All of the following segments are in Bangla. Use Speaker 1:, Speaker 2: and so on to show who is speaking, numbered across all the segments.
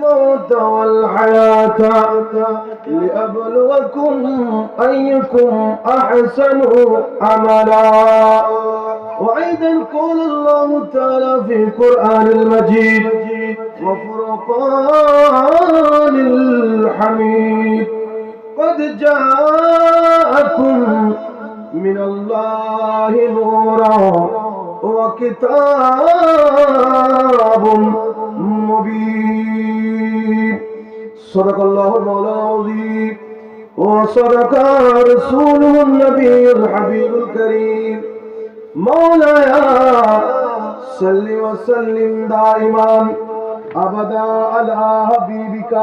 Speaker 1: الموت والحياة لأبلوكم أيكم أحسن عملا. وأيضا قال الله تعالى في القرآن المجيد وفرقان الحميد قد جاءكم من الله نورا وكتاب مبين. صدق الله المولى العظيم وصدق رسوله النبي الحبيب الكريم. مولاي صل وسلم دائما أبدا على حبيبك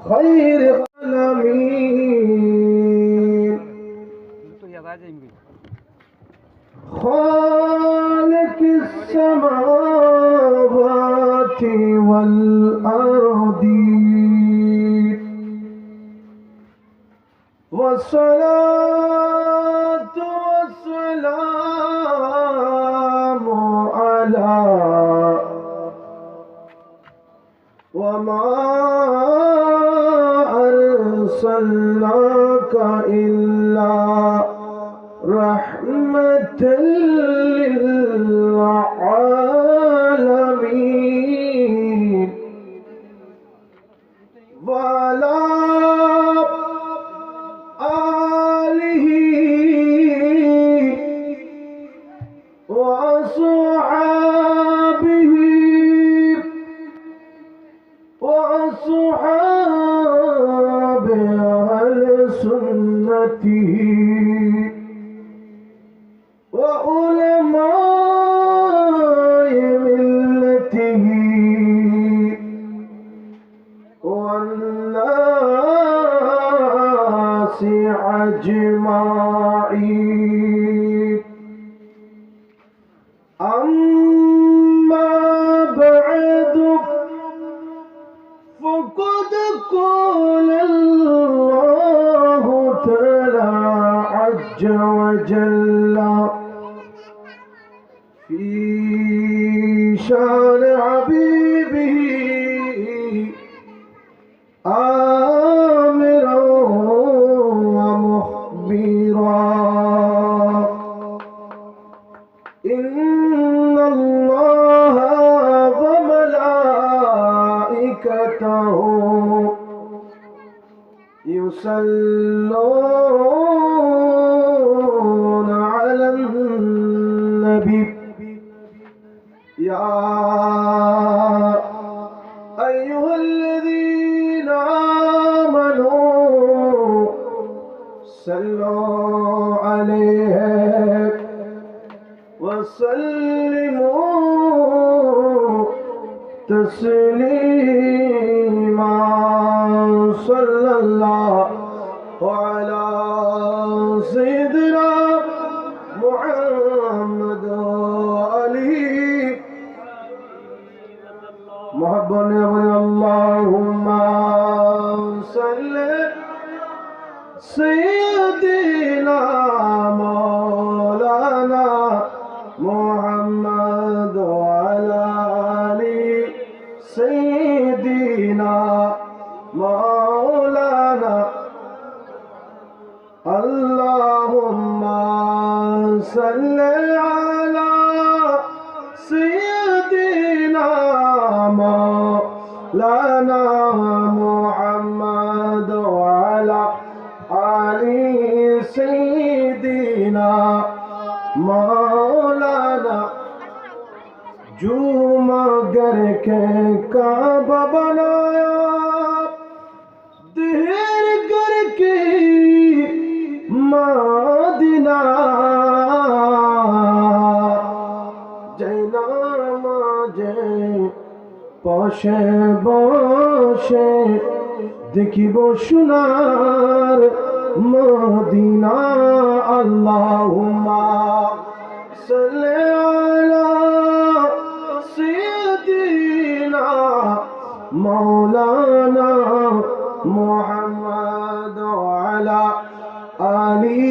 Speaker 1: خير العالمين خالق السماوات والأرض والصلاة والسلام على وما أرسلناك إلا رحمة للعالمين. وعلى آله وأصحابه وأصحاب أهل سنته وعلماء ملته والناس أجمعين. أما بعد فقد قال الله تعالى عز وجل في شان حبيبه آمرا ومخبرا إن الله وملائكته يصلون على النبي يا أيها الذين آمنوا صلوا عليه وسلموا تسليما. صلى الله على سيدنا محمد وآله محبنا اللهم صل سيدنا مولانا محمد وعلى آل سيدنا مولانا اللهم صل على سيدنا مولانا محمد وعلى آل سيدنا مولانا. जो मगर के काबा बनाया देर करके मदीना जैना माजे पाशे बशे দেখিব সোনার মদিনা। আল্লাহুম্মা সাল্লি আলা সাইয়্যিদিনা মাওলানা মুহাম্মদ ওয়া আলা আলি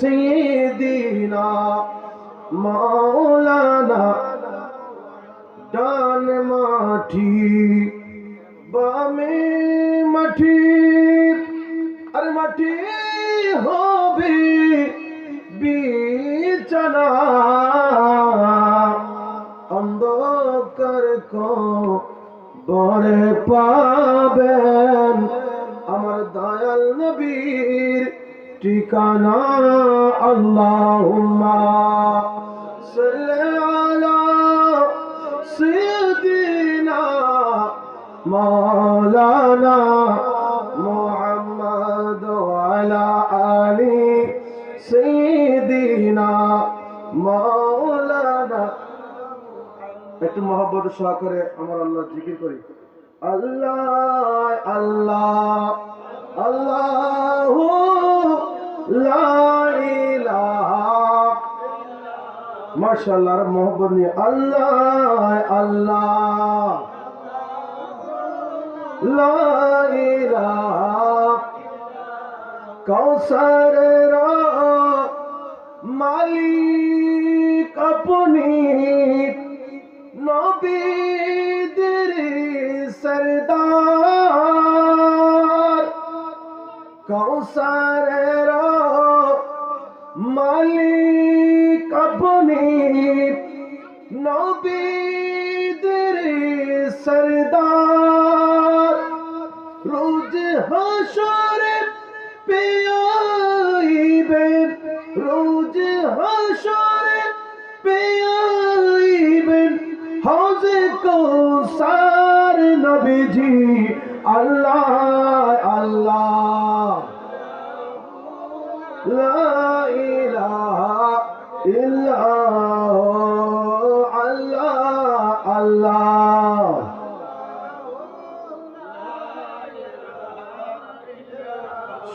Speaker 1: সাইয়্যিদিনা মাওলানা। ডান মাটি বামে মাটি আর মাটি হবে বিছানা অন্ধকার কবরে পাবেন আমার দয়াল নবীর ঠিকানা আল্লাহুম্মা সাল্লি আলা সাইয়্যিদিনা মাওলানা মুহাম্মদ ওয়া আলা আলি সাইয়্যিদিনা মাওলানা। একটু মহব্বত সহকারে আমার আল্লাহ জিকির করি। আল্লাহ আল্লাহ আল্লাহু লা ইলাহা মাশাআল্লাহ আর মহব্বত নিয়ে আল্লাহ আল্লাহ লা ইলাহা কাউসারের মালিক আপনি নবীদের সরদার কাউসারের মালিক আপনি নবীদের সরদার রোজ হাশরে পেয়াইবেন রোজ হাশরে পেয়াইবেন হাউজে কৌসার নবীজি আল্লাহ আল্লাহ লা ইলাহা ইল্লাল্লাহ আল্লাহ আল্লাহ।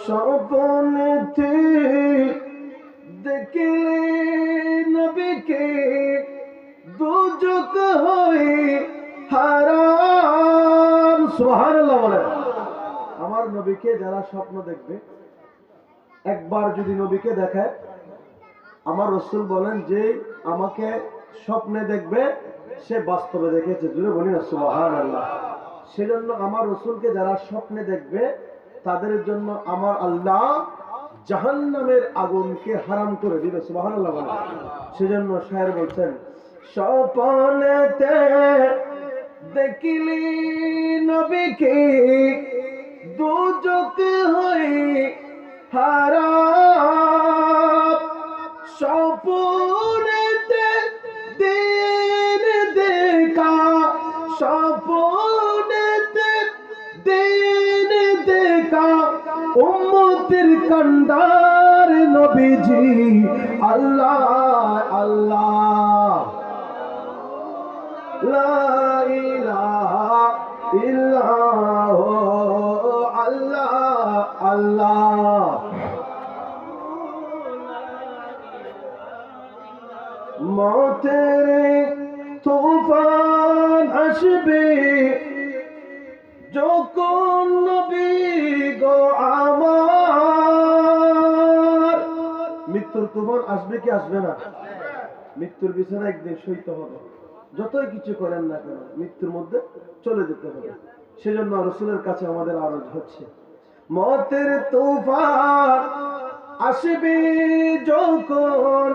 Speaker 1: স্বপ্নেতে দেখলে নবীকে দুজক হয়ে হারাম সুবহানাল্লাহ বলে। আমার নবীকে যারা স্বপ্ন দেখবে একবার যদি নবীকে দেখায় আমার রাসূল বলেন যে আমাকে স্বপ্নে দেখবে সে বাস্তবে দেখেছে। জুড়ে বলি না সুবহানাল্লাহ। সেজন্য আমার রাসূলকে যারা স্বপ্নে দেখবে তাদের জন্য আমার আল্লাহ জাহান্নামের আগুনকে হারাম করে দিবে সুবহানাল্লাহ বলে। সেজন্য শায়ের বলছেন স্বপ্নেতে দেখিলি নবীকে দুজক হয়ে হারাম স্বপ্নেতে দিন দেখা স্বপ্নেতে দিন দেখা উম্মতের কান্ডার নবীজি আল্লাহ আল্লাহ লা ইলাহা ইল্লাল্লাহ আল্লাহ আল্লাহ। মৌতের তুফান আসবে যখন নবী গো আমার মৃত্যুর তুফান আসবে কি আসবে না? মৃত্যুর বিছানা একদিন সইতে হবে, যতই কিছু করেন না কেন মৃত্যুর মধ্যে চলে যেতে হবে। সেজন্য রাসূলের কাছে আমাদের আরজ হচ্ছে মৌতের তুফান আসবে যখন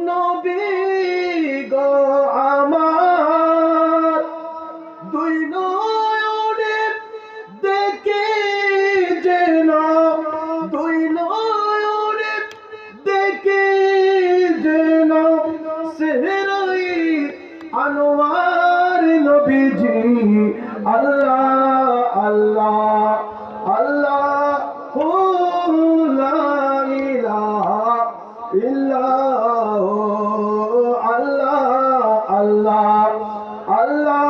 Speaker 1: নবী গো আমার দুই নয়নে দেখে যেন দুই নয়নে দেখে যেন সেহরাই আনোয়ার নবীজি আল্লাহ আল্লাহ আল্লাহ হু লা ইলাহা ইল্লাল্লাহ আল্লাহ আল্লাহ আল্লাহ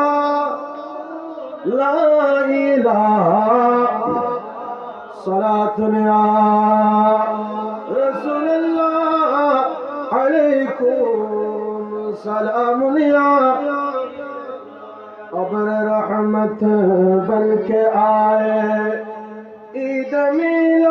Speaker 1: লা ইলাহা সালাতুন ইয়া রাসূলুল্লাহ আলাইকুম সালামুন ইয়া अबर रहमत बन के आए ईद मिला